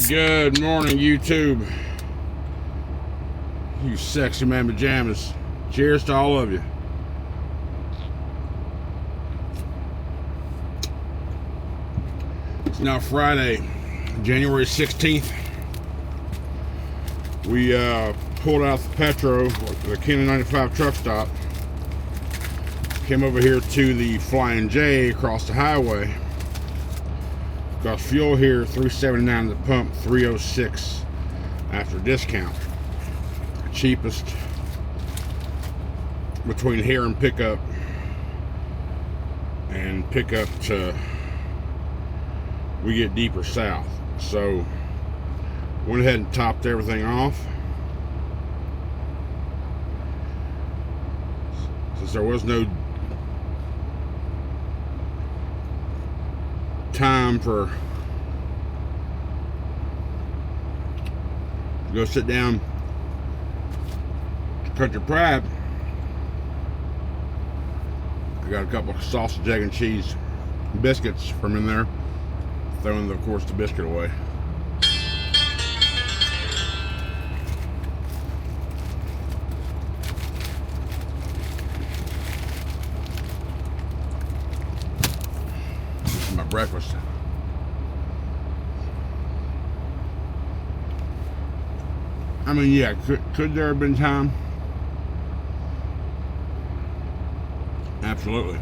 Good morning, YouTube. You sexy man pajamas. Cheers to all of you. It's now Friday, January 16th. We pulled out the Petro, the Cannon 95 truck stop. Came over here to the Flying J across the highway. Got fuel here, $3.79 at the pump, $3.06 after discount. Cheapest between here and pickup to we get deeper south. So went ahead and topped everything off. Since there was no time for go sit down, cut your pride. I got a couple of sausage, egg, and cheese biscuits from in there. Throwing, of course, the biscuit away. This is my breakfast. I mean, yeah, could there have been time? Absolutely.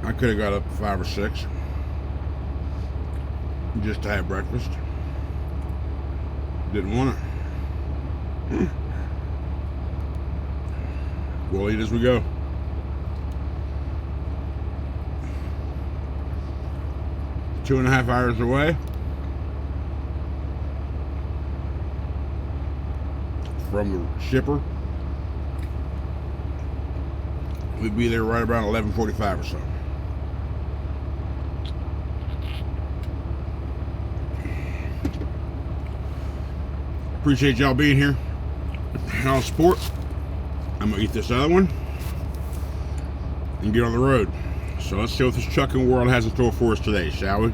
I could have got up at 5 or 6 just to have breakfast. Didn't want it. We'll eat as we go. Two and a half hours away from the shipper. We'd be there right around 11:45 or so. Appreciate y'all being here and all the support. I'm gonna eat this other one and get on the road. So let's see what this trucking world has in store for us today, shall we?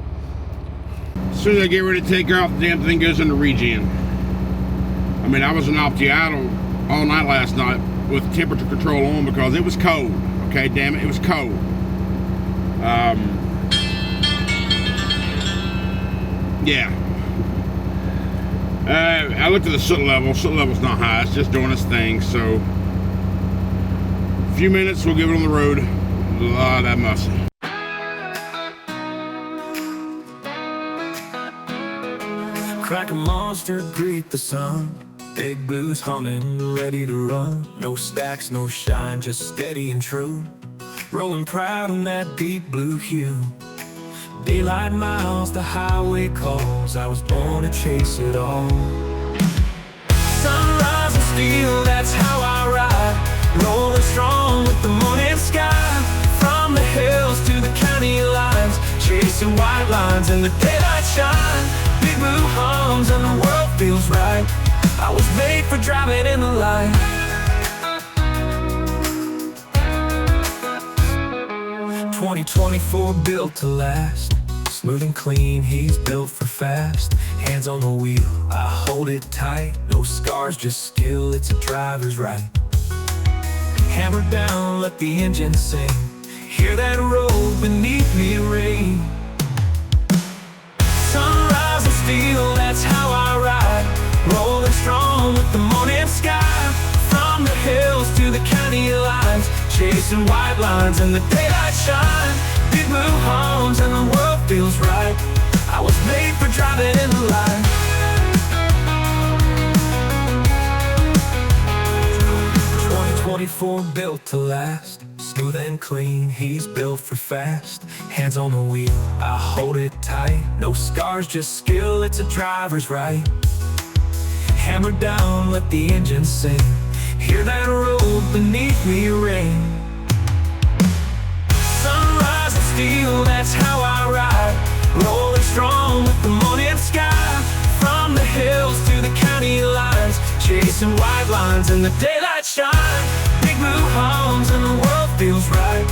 As soon as I get ready to take off, the damn thing goes into regen. I mean, I was in idle all night last night with temperature control on because it was cold. Okay, damn it, it was cold. Yeah. I looked at the soot level. Soot level's not high. It's just doing its thing. So, a few minutes, we'll get it on the road. Lord have mercy. Crack a monster, greet the sun. Big blues humming, ready to run. No stacks, no shine, just steady and true. Rolling proud in that deep blue hue. Daylight miles, the highway calls. I was born to chase it all. Sunrise and steel, that's how I ride. Rolling strong with the morning sky. From the hills to the county lines, chasing white lines in the daylight shine. Big blue hums and the world feels right. I was made for driving in the light. 2024 built to last. Smooth and clean, he's built for fast. Hands on the wheel, I hold it tight. No scars, just skill, it's a driver's right. Hammer down, let the engine sing. Hear that road beneath me ring. Sunrise and steel, that's how I ride. Rolling strong with the morning sky. From the hills to the county lines, chasing white lines in the daylight shine. Big blue hums and the world feels right. I was made for driving in the light. 2024 built to last. Smooth and clean, he's built for fast. Hands on the wheel, I hold it tight. No scars, just skill, it's a driver's right. Hammer down, let the engine sing. Hear that road beneath me ring. Sunrise and steel, that's how I ride. Rolling strong with the morning sky. From the hills to the county lines, chasing white lines in the daylight shine. Big blue hums and the world feels right.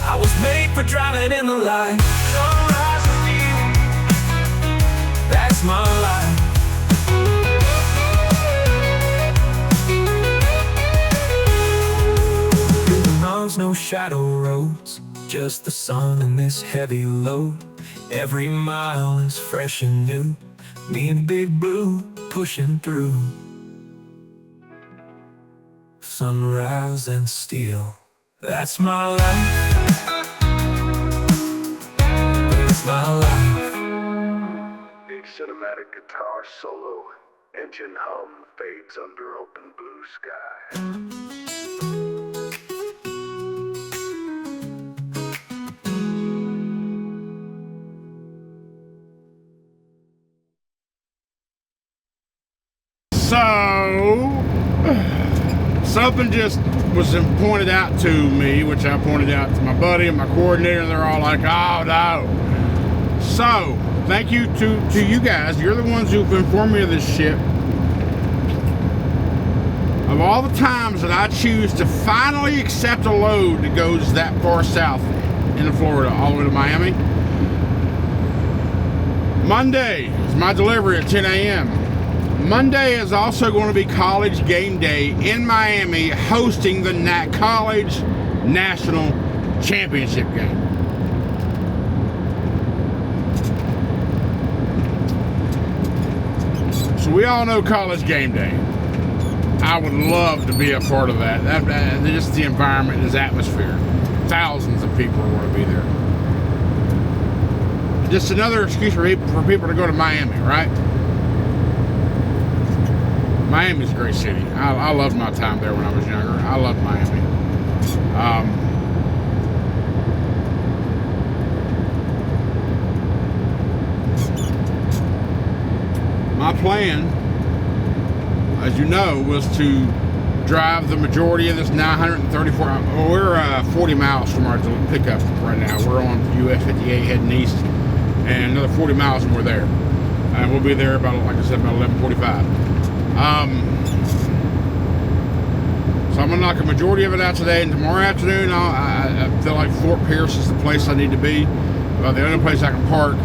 I was made for driving in the light. Sunrise and steel. shadow roads, just the sun and this heavy load. Every mile is fresh and new, me and Big Blue pushing through. Sunrise and steel, that's my life. That's my life. A cinematic guitar solo, engine hum fades under open blue sky. So, something just was pointed out to me, which I pointed out to my buddy and my coordinator, and they're all like, oh no. So, thank you to you guys. You're the ones who've informed me of this shit. Of all the times that I choose to finally accept a load that goes that far south into Florida, all the way to Miami, Monday is my delivery at 10 a.m. Monday is also going to be college game day in Miami, hosting the College National Championship game. So we all know college game day. I would love to be a part of that. Just the environment, this atmosphere. Thousands of people are going to be there. Just another excuse for people to go to Miami, right? Miami's a great city. I loved my time there when I was younger. I loved Miami. My plan, as you know, was to drive the majority of this 934. We're 40 miles from our pickup right now. We're on US 58 heading east, and another 40 miles and we're there. And we'll be there about, like I said, about 11:45. So I'm gonna knock a majority of it out today, and tomorrow afternoon I feel like Fort Pierce is the place I need to be. The only place I can park.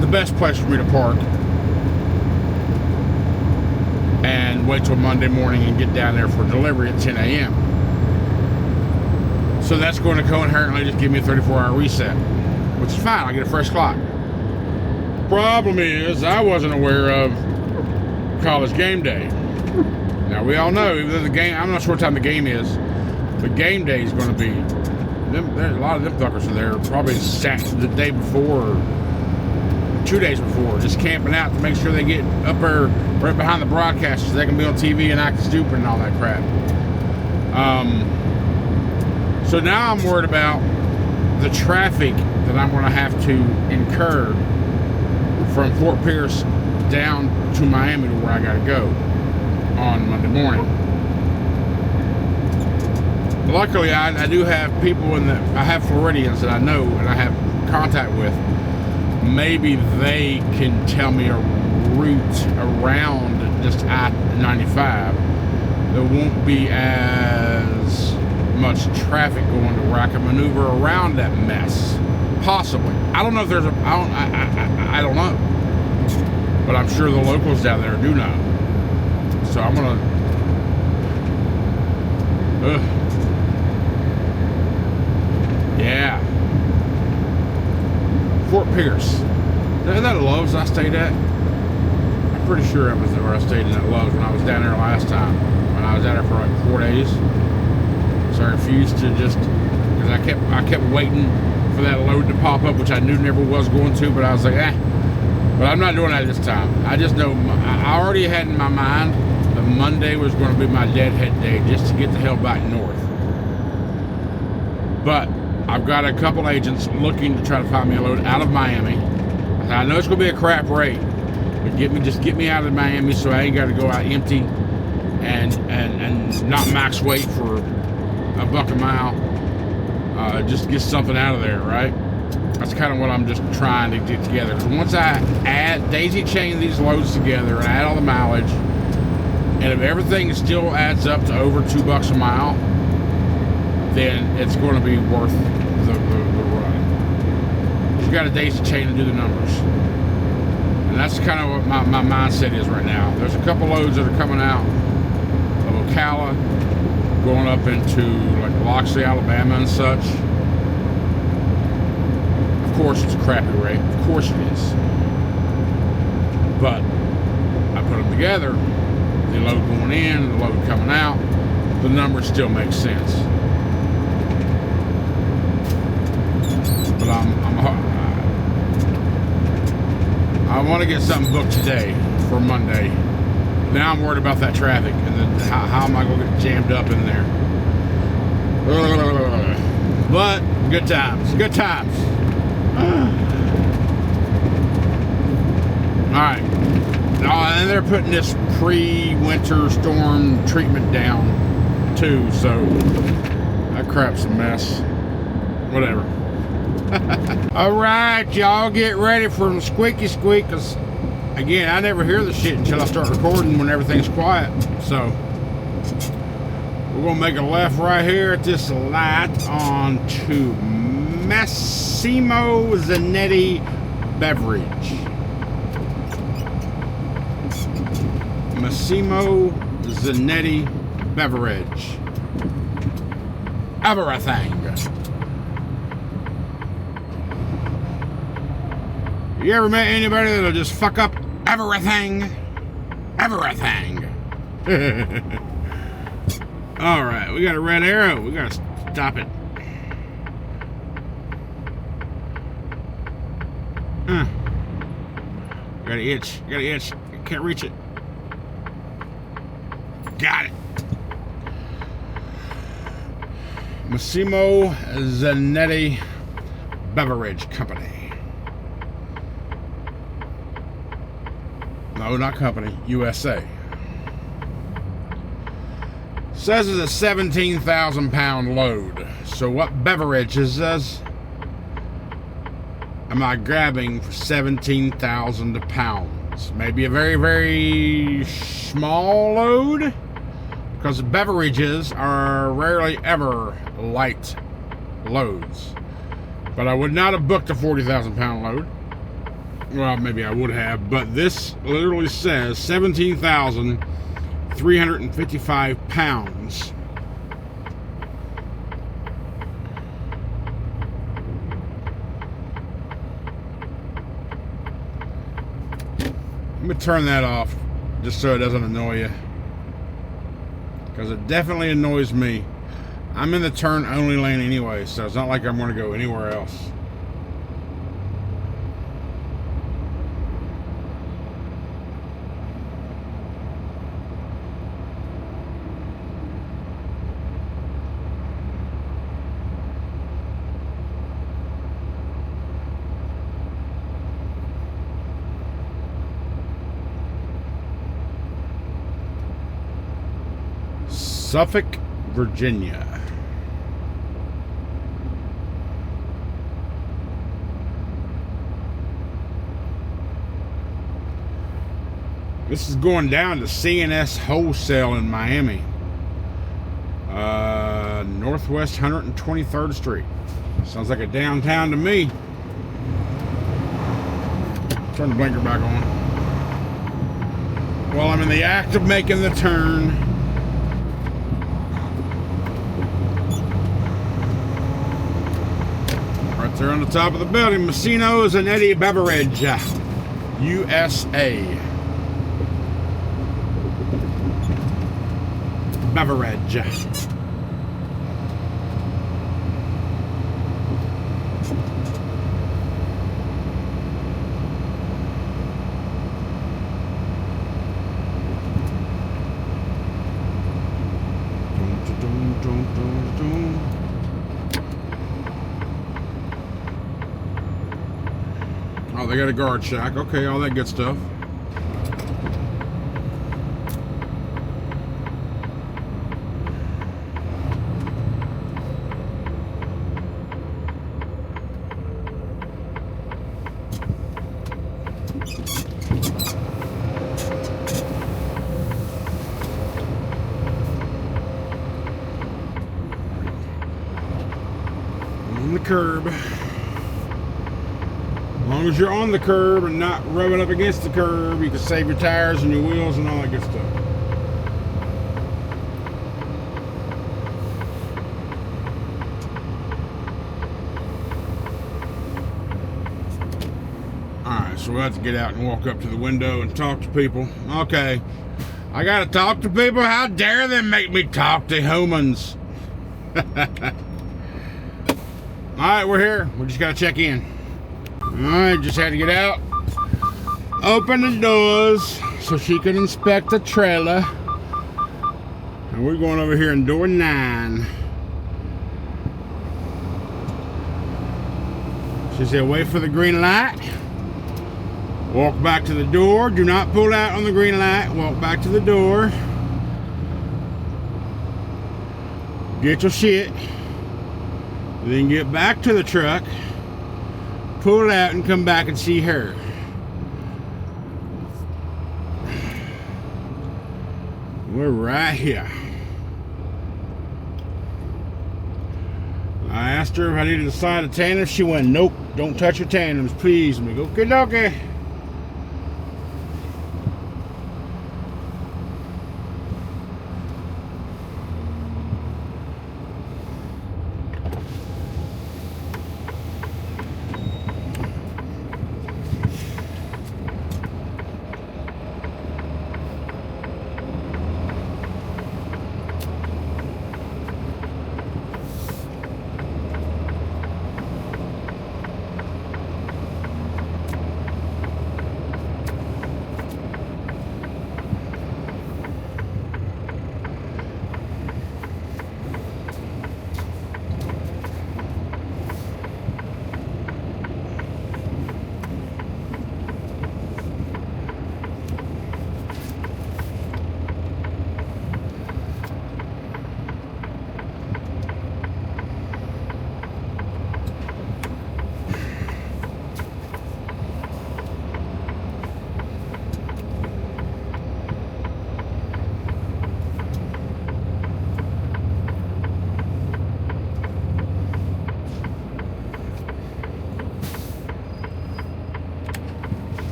The best place for me to park, and wait till Monday morning and get down there for delivery at 10 a.m. So that's going to coherently just give me a 34-hour reset, which is fine. I get a fresh clock. Problem is, I wasn't aware of college game day. Now we all know, even though the game, I'm not sure what time the game is, but game day is going to be. There's a lot of them fuckers are there, probably the day before, or 2 days before, just camping out to make sure they get up there right behind the broadcast so they can be on TV and act stupid and all that crap. So now I'm worried about the traffic that I'm going to have to incur from Fort Pierce down to Miami to where I got to go on Monday morning. Luckily, I do have people I have Floridians that I know and I have contact with. Maybe they can tell me a route around just I-95 that won't be as much traffic going to where I can maneuver around that mess. Possibly. I don't know if there's I don't know. But I'm sure the locals down there do know. So I'm gonna yeah. Fort Pierce. Is that Love's I stayed at? I'm pretty sure it was where I stayed in that Love's when I was down there last time. When I was down there for like 4 days. So I refused to just, because I kept waiting for that load to pop up, which I knew never was going to, but I was like, but I'm not doing that this time. I just know, I already had in my mind that Monday was going to be my deadhead day just to get the hell back north. But I've got a couple agents looking to try to find me a load out of Miami. I know it's going to be a crap rate, but just get me out of Miami so I ain't got to go out empty and not max weight for $1 a mile. Just get something out of there, right? That's kind of what I'm just trying to get together. Because once I daisy chain these loads together and add all the mileage, and if everything still adds up to over $2 a mile, then it's going to be worth the run. You got a daisy chain to do the numbers. And that's kind of what my mindset is right now. There's a couple loads that are coming out Ocala, going up into like Loxley, Alabama and such. Of course it's a crappy rate. Of course it is. But I put them together. The load going in, the load coming out. The numbers still make sense. But I want to get something booked today for Monday. Now I'm worried about that traffic and then how am I going to get jammed up in there? But good times, good times. All right. And they're putting this pre-winter storm treatment down too, so that crap's a mess. Whatever. All right, y'all get ready for the squeaky squeak, because again, I never hear the shit until I start recording when everything's quiet. So we're gonna make a left right here at this light onto Massimo Zanetti Beverage. Massimo Zanetti Beverage. Everything. You ever met anybody that'll just fuck up everything? Everything. Alright, we got a red arrow. We gotta stop it. Got an itch. Got an itch. Can't reach it. Got it. Massimo Zanetti Beverage Company. No, not company. USA. Says it's a 17,000 pound load. So what beverages am I grabbing for 17,000 pounds? Maybe a very, very small load? Because beverages are rarely ever light loads. But I would not have booked a 40,000 pound load. Well, maybe I would have, but this literally says 17,355 pounds. Let me turn that off just so it doesn't annoy you, because it definitely annoys me. I'm in the turn only lane anyway, so it's not like I'm going to go anywhere else. Suffolk, Virginia. This is going down to CNS Wholesale in Miami. Northwest 123rd Street. Sounds like a downtown to me. Turn the blinker back on. While I'm in the act of making the turn. They're on the top of the building. Massimo Zanetti Beverage, USA. Beverage. Oh, they got a guard shack. Okay, all that good stuff. On the curb. As long as you're on the curb and not rubbing up against the curb, you can save your tires and your wheels and all that good stuff. so we'll have to get out and walk up to the window and talk to people. Okay, I gotta talk to people? How dare them make me talk to humans? Alright, we're here. We just gotta check in. Alright, just had to get out. Open the doors so she can inspect the trailer. And we're going over here in door 9. She said, wait for the green light. Walk back to the door. Do not pull out on the green light. Walk back to the door. Get your shit. Then get back to the truck. Pull out and come back and see her. We're right here. I asked her if I needed a side of tandem. She went, nope, don't touch your tandems, please. I'm like, okay, okay.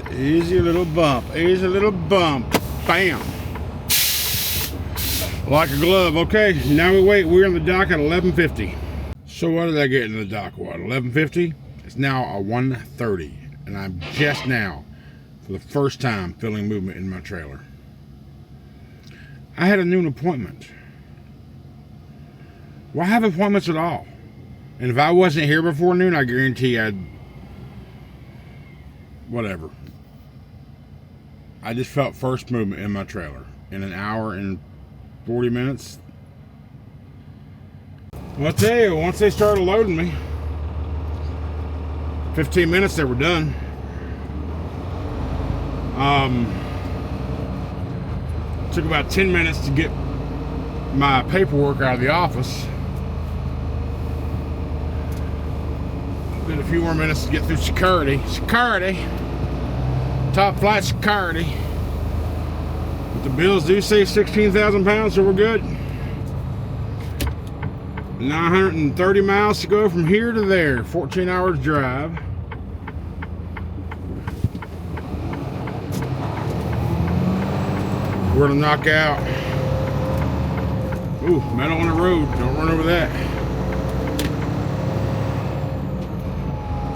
Easy little bump, easy little bump. Bam. Like a glove. Okay, now we wait. We're in the dock at 11:50. So what did I get in the dock? What, 11:50? It's now a 1:30, and I'm just now, for the first time, feeling movement in my trailer. I had a noon appointment. Why have appointments at all? And if I wasn't here before noon, I guarantee I'd... whatever. I just felt first movement in my trailer in an hour and 40 minutes. Well, I tell you, once they started loading me, 15 minutes they were done. Took about 10 minutes to get my paperwork out of the office. Then a few more minutes to get through security. Top flight security. But the bills do say 16,000 pounds, so we're good. 930 miles to go from here to there. 14 hours drive. We're gonna knock out. Ooh, metal on the road. Don't run over that.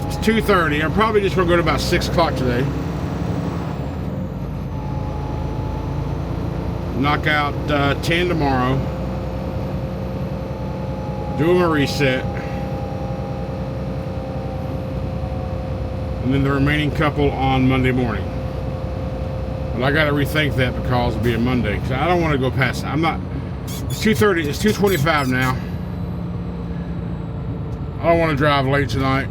It's 2:30. I'm probably just gonna go to about 6 o'clock today. Knock out 10 tomorrow. Do them a reset. And then the remaining couple on Monday morning. But I got to rethink that because it'll be a Monday. Because I don't want to go past. I'm not. It's 2:30. It's 2:25 now. I don't want to drive late tonight.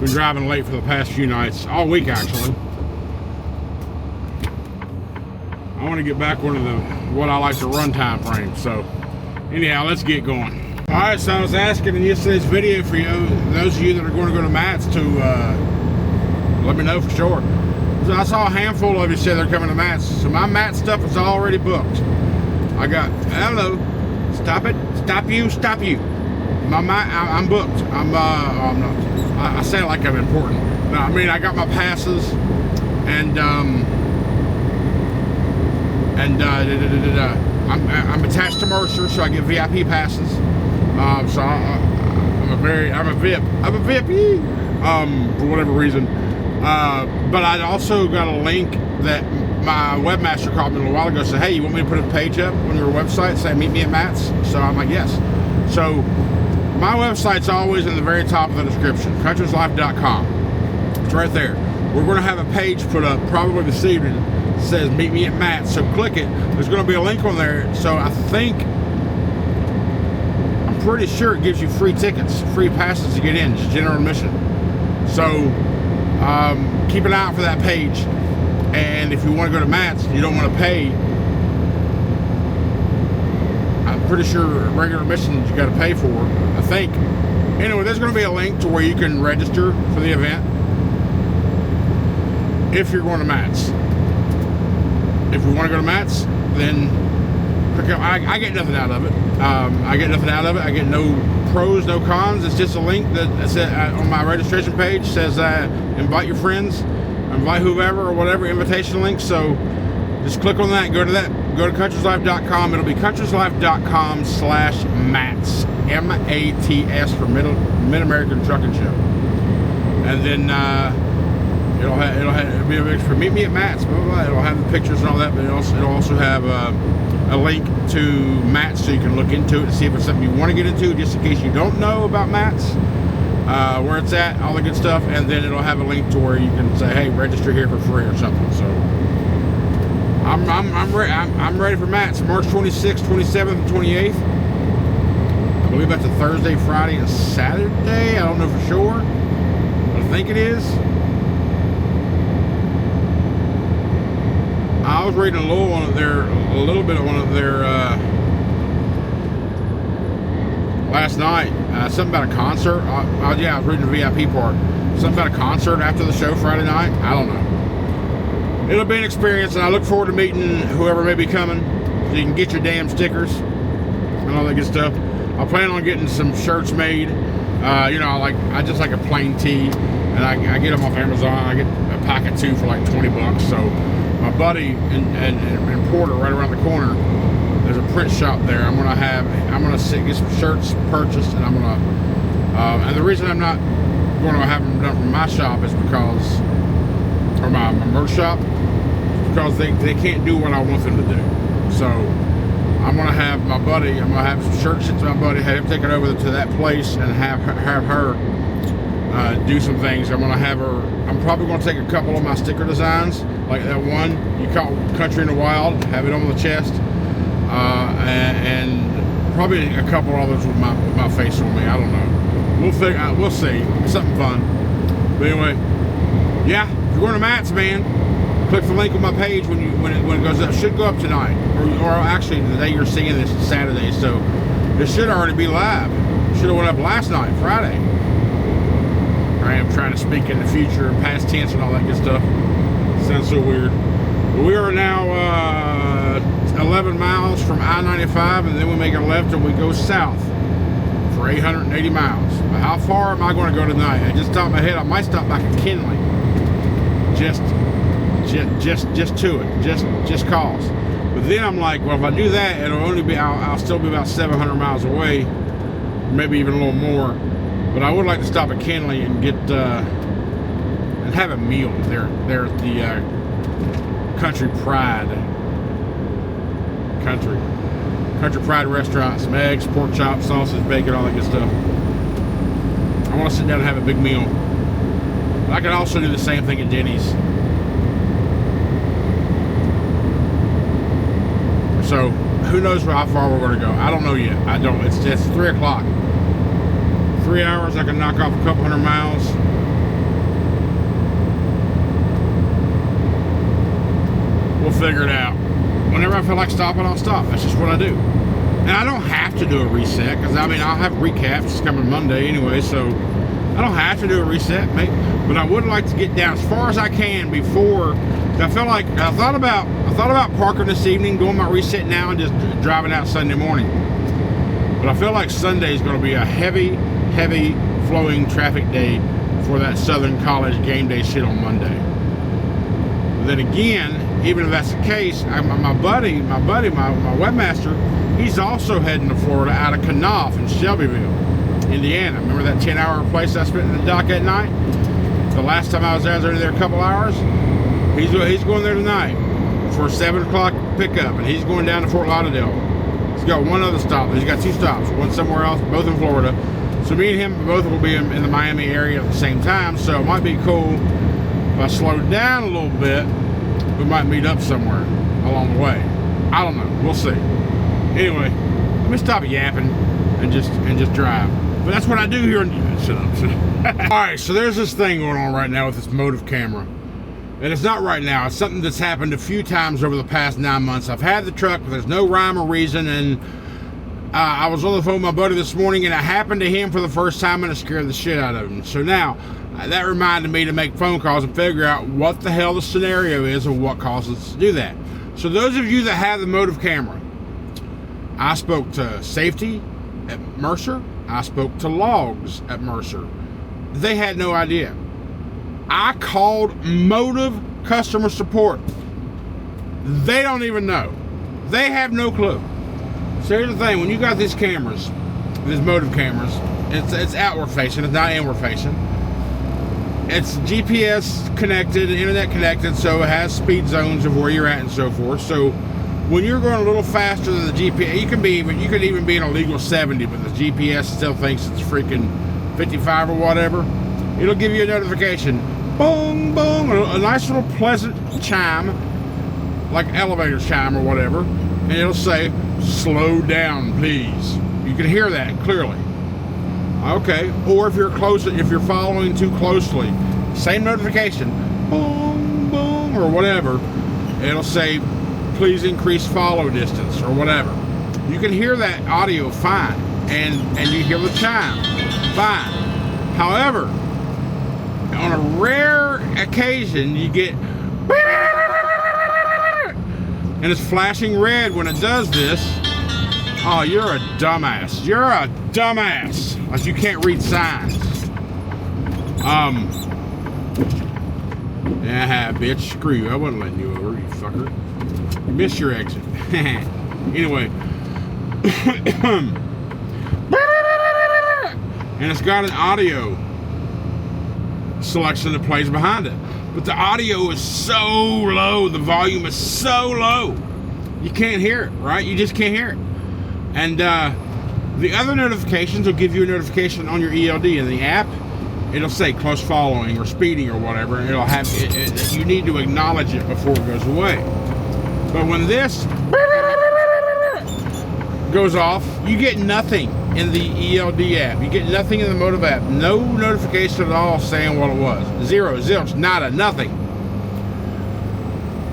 Been driving late for the past few nights. All week, actually. I want to get back one of the what I like to run time frame. So anyhow, let's get going. All right, so I was asking in yesterday's video for you, those of you that are going to go to Matt's, to let me know for sure. So I saw a handful of you say they're coming to Matt's. So my Matt stuff is already booked. I don't know. Stop it. Stop you. I'm booked. I'm not. I say it like I'm important. No, I mean I got my passes, and I'm attached to Mercer, so I get VIP passes. So I'm a VIP. I'm a VIP. For whatever reason. But I also got a link that my webmaster called me a little while ago. Said, "Hey, you want me to put a page up on your website? Say meet me at Matt's." So I'm like, "Yes." So my website's always in the very top of the description. countryslife.com. It's right there. We're going to have a page put up probably this evening. It says meet me at Matt's. So click it. There's going to be a link on there. So I'm pretty sure it gives you free tickets, free passes to get in. It's general admission. So keep an eye out for that page. And if you want to go to Matt's, you don't want to pay. I'm pretty sure regular admission you got to pay for, I think. Anyway, there's going to be a link to where you can register for the event if you're going to Matt's. If you want to go to Matt's, then I get nothing out of it. I get nothing out of it. I get no pros, no cons. It's just a link that on my registration page says invite your friends, invite whoever or whatever, invitation link. So just click on that, go to countryslife.com. It'll be countryslife.com/Matts, MATS for Mid-American Trucking Show. And then it'll be a mix for meet me at Matt's, blah, blah, blah. It'll have the pictures and all that, but it'll also have a link to Matt's so you can look into it and see if it's something you want to get into, just in case you don't know about Matt's, where it's at, all the good stuff. And then it'll have a link to where you can say, hey, register here for free or something. So I'm ready for Matt's. March 26th, 27th, and 28th. I believe that's a Thursday, Friday, and Saturday. I don't know for sure, but I think it is. I was reading a little bit of one of their last night. Something about a concert. Yeah, I was reading the VIP part. Something about a concert after the show Friday night. I don't know. It'll be an experience, and I look forward to meeting whoever may be coming, so you can get your damn stickers and all that good stuff. I plan on getting some shirts made. I just like a plain tee, and I get them off Amazon. I get a pack of 2 for like $20. So my buddy in Porter, right around the corner, there's a print shop there. I'm gonna get some shirts purchased, and and the reason I'm not going to have them done from my shop is because, or my merch shop, because they can't do what I want them to do. So I'm gonna have some shirts sent to my buddy, have him take it over to that place and have her do some things. I'm probably gonna take a couple of my sticker designs, like that one you call Country in the Wild, have it on the chest, and probably a couple others with my face on me. I don't know. We'll see. Something fun. But anyway, yeah. If you're going to Matt's, man, click the link on my page when it goes up. It should go up tonight, or actually the day you're seeing this is Saturday, so it should already be live. It should have went up last night, Friday. I am trying to speak in the future and past tense and all that good stuff. Sounds so weird. But we are now 11 miles from I-95, and then we make a left and we go south for 880 miles. But how far am I going to go tonight? I just thought in my head I might stop back at Kinley. Just to it. Just cause. But then I'm like, well, if I do that, I'll still be about 700 miles away, maybe even a little more. But I would like to stop at Kinley and get and have a meal there at the Country Pride restaurant. Some eggs, pork chops, sausage, bacon, all that good stuff. I want to sit down and have a big meal. But I could also do the same thing at Denny's. So who knows how far we're going to go? I don't know yet. I don't. It's 3 o'clock. 3 hours, I can knock off a couple hundred miles. We'll figure it out. feel like stopping, I'll stop. That's just what I do. And I don't have to do a reset, because I mean, I'll have recaps coming Monday anyway, so I don't have to do a reset, but I would like to get down as far as I can before. I feel like I thought about parking this evening, doing my reset now, and just driving out Sunday morning. But I feel like Sunday is going to be a heavy flowing traffic day for that Southern College game day shit on Monday. But then again, even if that's the case, my webmaster, he's also heading to Florida out of Knopf in Shelbyville, Indiana. Remember that 10-hour place I spent in the dock at night? The last time I was only there a couple hours. He's going there tonight for a 7 o'clock pickup, and he's going down to Fort Lauderdale. He's got one other stop. He's got 2 stops, one somewhere else, both in Florida. So me and him both will be in the Miami area at the same time. So it might be cool if I slowed down a little bit. We might meet up somewhere along the way. I don't know. We'll see. Anyway, let me stop yapping and just drive. But that's what I do here. Shut up. All right. So there's this thing going on right now with this motive camera. And it's not right now. It's something that's happened a few times over the past 9 months. I've had the truck, but there's no rhyme or reason. And I was on the phone with my buddy this morning, and it happened to him for the first time, and it scared the shit out of him. So now, that reminded me to make phone calls and figure out what the hell the scenario is and what causes us to do that. So those of you that have the motive camera, I spoke to safety at Mercer. I spoke to logs at Mercer. They had no idea. I called motive customer support. They don't even know. They have no clue. So here's the thing, when you got these cameras, these motive cameras, it's outward facing, it's not inward facing. It's GPS connected, internet connected, so it has speed zones of where you're at and so forth. So when you're going a little faster than the GPS, you could even be in a legal 70, but the GPS still thinks it's freaking 55 or whatever. It'll give you a notification. Boom, boom, a nice little pleasant chime, like elevator chime or whatever, and it'll say, slow down, please. You can hear that clearly. Okay, or if you're following too closely, same notification, boom, boom, or whatever, it'll say, please increase follow distance, or whatever. You can hear that audio fine, and you hear the chime, fine. However, on a rare occasion, you get, and it's flashing red when it does this. Oh, you're a dumbass. You're a dumbass. Like you can't read signs. Yeah, bitch, screw you. I wasn't letting you over, you fucker. You missed your exit. Anyway. And it's got an audio selection that plays behind it. But the audio is so low, the volume is so low, you can't hear it, right? You just can't hear it. And the other notifications will give you a notification on your ELD in the app. It'll say close following or speeding or whatever, and it'll have you need to acknowledge it before it goes away. But when this goes off, you get nothing in the ELD app. You get nothing in the motive app. No notification at all saying what it was. Zero, zilch, nada, nothing.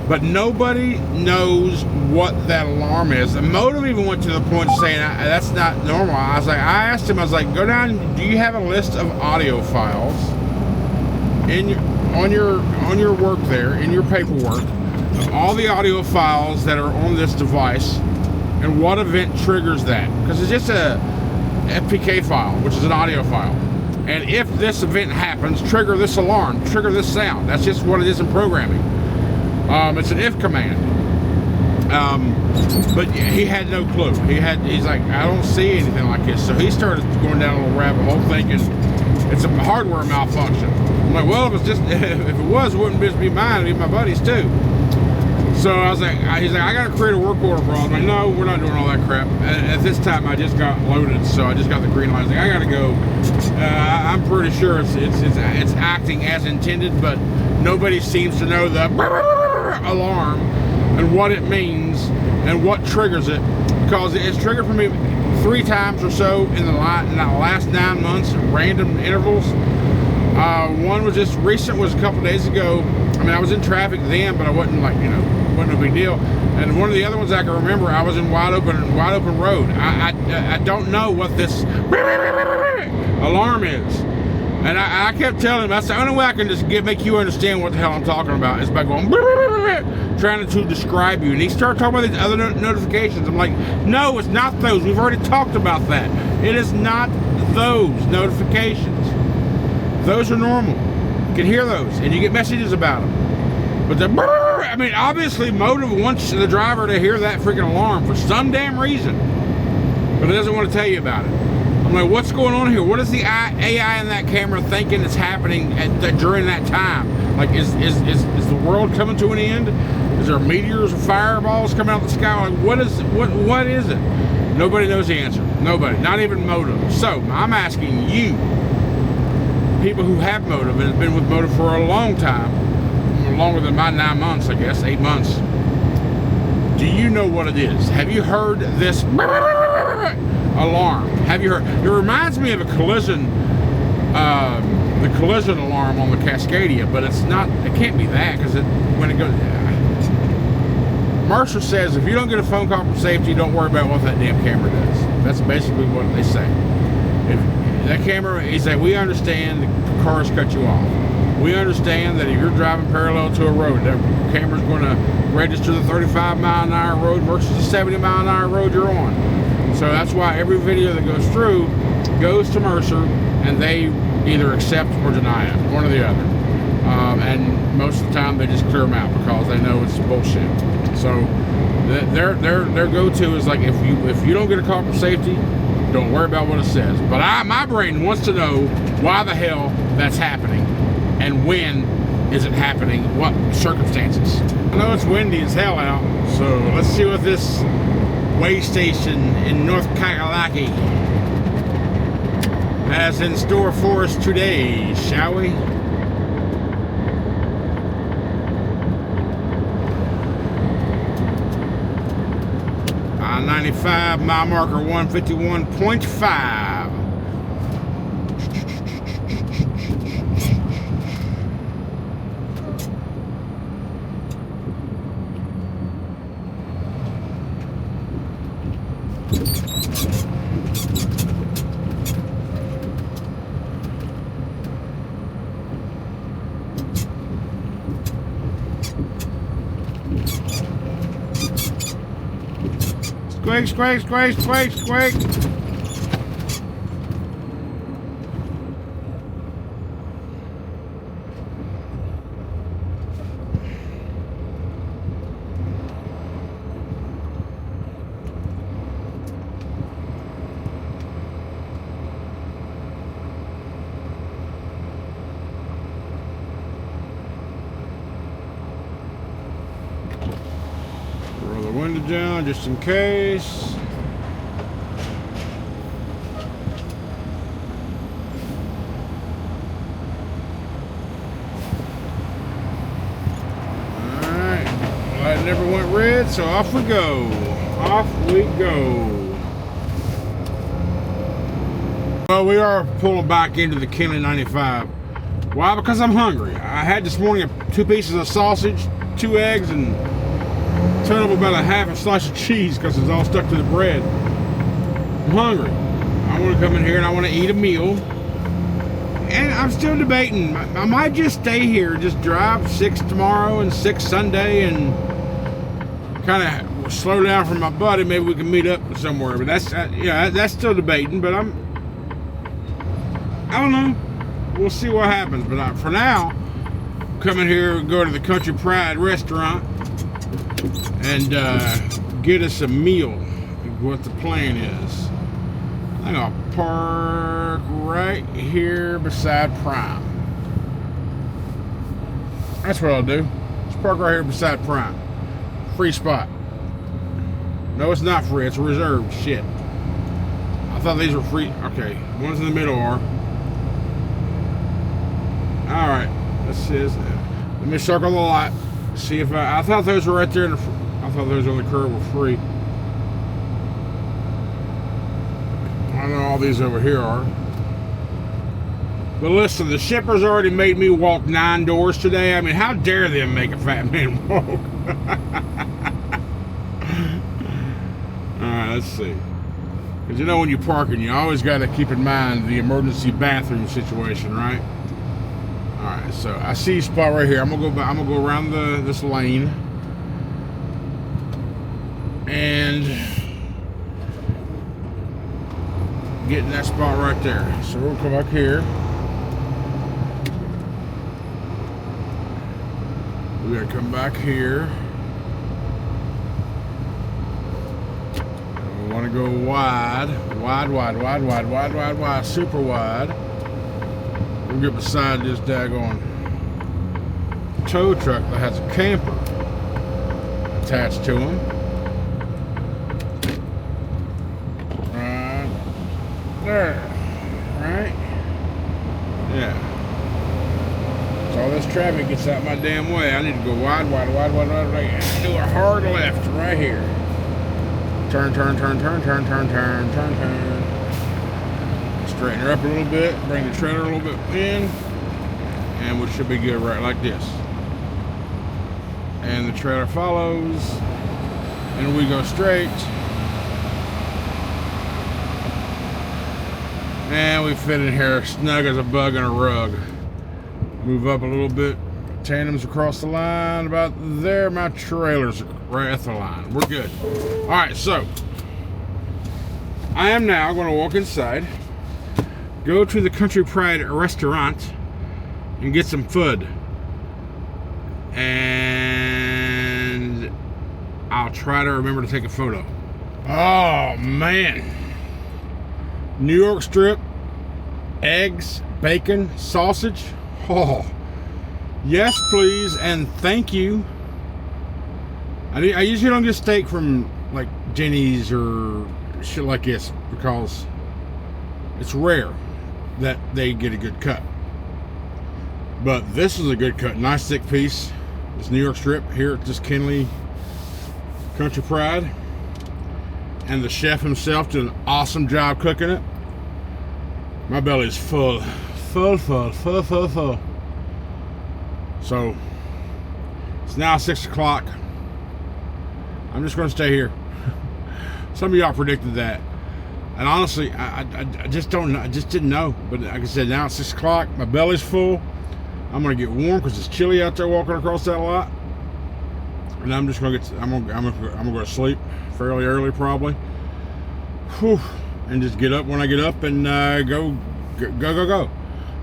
But nobody knows what that alarm is. The motive even went to the point of saying that's not normal. I asked him, go down, do you have a list of audio files on your work there, in your paperwork, of all the audio files that are on this device, and what event triggers that? Because it's just a FPK file, which is an audio file. And if this event happens, trigger this alarm, trigger this sound. That's just what it is in programming. It's an if command. But he had no clue. He's like, I don't see anything like this. So he started going down a little rabbit hole thinking it's a hardware malfunction. I'm like, well, if it was, it wouldn't just be mine, it'd be my buddy's too. So I was like, he's like, I gotta create a work order for all. I'm like, no, we're not doing all that crap. At this time, I just got loaded, so I just got the green light. I was like, I gotta go. I'm pretty sure it's acting as intended, but nobody seems to know the alarm and what it means and what triggers it, because it's triggered for me 3 times or so in the last 9 months, random intervals. One was just recent, was a couple days ago. I mean, I was in traffic then, but I wasn't wasn't a big deal. And one of the other ones I can remember, I was in wide open road. I don't know what this alarm is. And I kept telling him, that's the only way I can just make you understand what the hell I'm talking about is by going trying to describe you. And he started talking about these other notifications. I'm like, no, it's not those. We've already talked about that. It is not those notifications. Those are normal. You can hear those, and you get messages about them. But the I mean, obviously Motive wants the driver to hear that freaking alarm for some damn reason. But it doesn't want to tell you about it. I'm like, what's going on here? What is the AI in that camera thinking is happening during that time? Like, is the world coming to an end? Is there meteors or fireballs coming out of the sky? Like, what is it? Nobody knows the answer. Nobody, not even Motive. So I'm asking you, people who have Motive and have been with Motive for a long time, longer than my 9 months, I guess, 8 months. Do you know what it is? Have you heard this alarm? Have you heard? It reminds me of a collision, the collision alarm on the Cascadia, but it's not. It can't be that because when it goes. Mercer says if you don't get a phone call from safety, don't worry about what that damn camera does. That's basically what they say. If that camera, he said, we understand the cars cut you off. We understand that if you're driving parallel to a road, that camera's going to register the 35-mile-an-hour road versus the 70-mile-an-hour road you're on. So that's why every video that goes through goes to Mercer, and they either accept or deny it, one or the other. And most of the time they just clear them out because they know it's bullshit. So their go-to is like, if you don't get a call from safety, don't worry about what it says. But my brain wants to know why the hell that's happening. And when is it happening? What circumstances? I know it's windy as hell out, so let's see what this way station in North Cascadia has in store for us today, shall we? I-95, mile marker 151.5. Squeak, squeak, squeak, squeak, squeak. Roll the window down just in case. Light never went red, so off we go. Off we go. Well, we are pulling back into the Kinley 95. Why? Because I'm hungry. I had this morning 2 pieces of sausage, 2 eggs, and a total of about a half a slice of cheese because it's all stuck to the bread. I'm hungry. I want to come in here and I want to eat a meal. And I'm still debating. I might just stay here, just drive 6 tomorrow and 6 Sunday, and kind of slow down for my buddy. Maybe we can meet up somewhere. But that's still debating. But I don't know. We'll see what happens. But for now, come in here and go to the Country Pride restaurant and get us a meal. What the plan is. I'm gonna park right here beside Prime. That's what I'll do. Just park right here beside Prime. Free spot. No, it's not free. It's reserved. Shit. I thought these were free. Okay, ones in the middle are. All right. Let's see. Let me circle the lot. See if I thought those were right there. I thought those on the curb were free. I know all these over here are. But listen, the shippers already made me walk 9 doors today. I mean, how dare them make a fat man walk? Alright, let's see. Because you know when you're parking, you always got to keep in mind the emergency bathroom situation, right? Alright, so I see a spot right here. I'm gonna go around this lane. And get in that spot right there. So we'll come back here. We're gonna come back here. We want to go wide, super wide. We'll get beside this daggone tow truck that has a camper attached to him. Right there, right? Yeah. So all this traffic gets out my damn way. I need to go wide. Do a hard left right here. Turn. Straighten her up a little bit. Bring the trailer a little bit in. And we should be good right like this. And the trailer follows. And we go straight. And we fit in here snug as a bug in a rug. Move up a little bit. Tandems across the line. About there, my trailer's right at the line. We're good. Alright, so I am now going to walk inside, go to the Country Pride restaurant, and get some food. And I'll try to remember to take a photo. Oh, man. New York strip, eggs, bacon, sausage. Oh, yes, please, and thank you. I usually don't get steak from like Jenny's or shit like this because it's rare that they get a good cut. But this is a good cut, nice thick piece. This New York strip here at this Kinley Country Pride, and the chef himself did an awesome job cooking it. My belly's full. So it's now 6 o'clock. I'm just going to stay here. Some of y'all predicted that, and honestly, I just don't know. I just didn't know. But like I said, now it's 6 o'clock. My belly's full. I'm going to get warm because it's chilly out there walking across that lot, and I'm just going to get. I'm going to go to sleep fairly early probably. Whew. And just get up when I get up and go.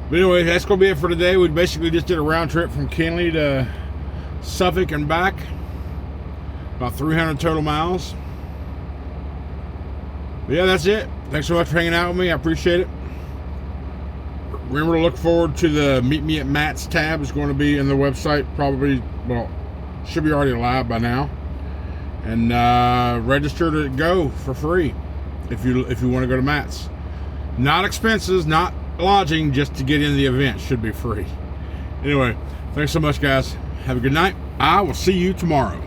But anyway, that's going to be it for today. We basically just did a round trip from Kinley to Suffolk and back. About 300 total miles. But yeah, that's it. Thanks so much for hanging out with me. I appreciate it. Remember to look forward to the Meet Me at Matt's tab. It's going to be in the website probably, well, should be already live by now. And register to go for free if you want to go to Matt's. Not expenses, not lodging, just to get in the event. Should be free. Anyway, thanks so much, guys. Have a good night. I will see you tomorrow.